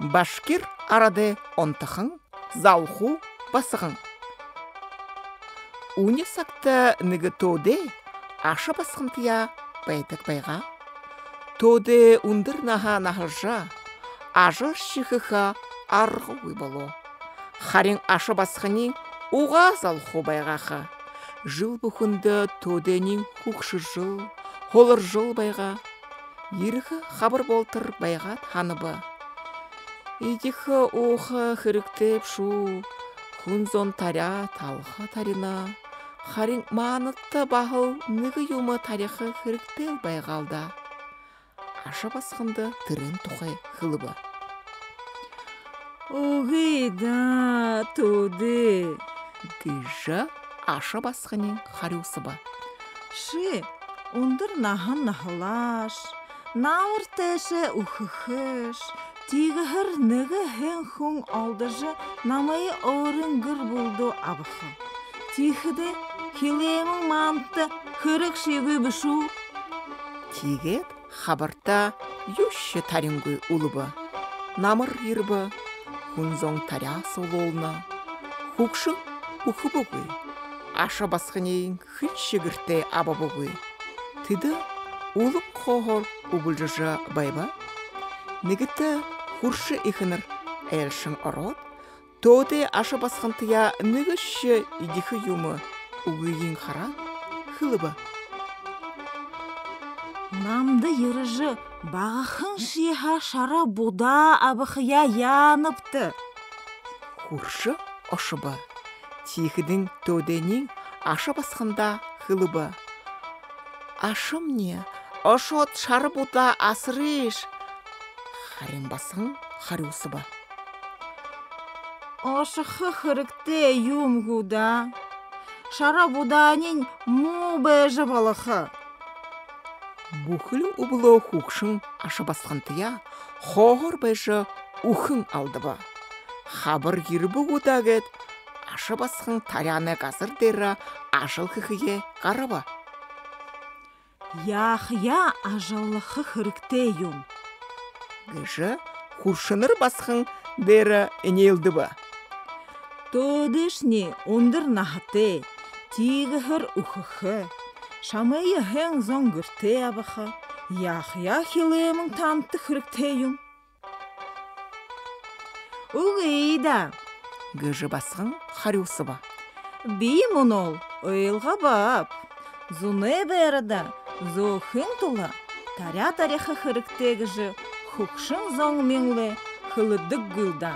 Башкир арады онтахың, залху басығың. Уне сакта ныгы тоде аша басқынтыя бәйдік байға. Тоде ундыр наха нахылжа, ажыр шихыха арғы уйбало. Харин аша басқынын уға залху байғаха. Жыл бұхынды тоденің хукшы жыл, холыр жыл байға. Ерігі хабыр болтыр байға таныбы. Идіхі оғы хіріктеп шу, хунзон таря талға тарина. Харин манытты бағыл ныгы юмы тарихы хіріктел байғалда. Аша басқынды түрін тұқай қылыбы. Оғида, тоды. Гыжа аша басқынын қарюсыбы. Ши, ондыр нахан нахалаш, науыр тәші ұхықыш, тегіғір ныгы хен хуң алдыжы намайы орын гір болду абықы. Тихіде хилемің мамты хырық шегі бүшу. Тегет хабарта юші тарингуй улыбы. Намыр ирбы, хунзон таря сололна. Хукшың ухы бұғый. Аша басқынейін хыч шегірте аба бұғый. Тыды улым қоғыр ұбылжыжы байба. Негіті хуршы ихыныр әлшің ород. Тоде аша басқынтыя нүгіші идіхі юмы ұғыйын қара хылыбы. Намды еріжі бағықын шиха шара буда абықыя яныпты. Хуршы ошыбы. Тихідің тоденің аша басқында хылыбы. Ашым не, ошот шары буда асырыш. Харин басың харюсыбы. Ашықы хырыкте юмгуда. Шара буданин му бәжі балықы. Бұхылы ұбылы хукшың аша басқантыя хоғыр бәжі ухың алдыбы. Хабыр ербі удагет аша басқын таряны қазыр дері ажыл хықые қарыбы. Яхя ажалықы хырыкте юм. Гыжы хуршыныр басқын дері энелдібі. Тодышни ондыр нахты, тигіғір ұхықы. Шамайы хен зоңгірте абықы. Яхя хилемің танты хырыкте юм. Уғида. Гыжы басқын харюсыбы. Бейім онол, ойылға бап. Зуны бәріда, зоғын тұла. Таря тарихы хырыкте гыжы, хукшын зоң меңлі, хылыдық гүлда.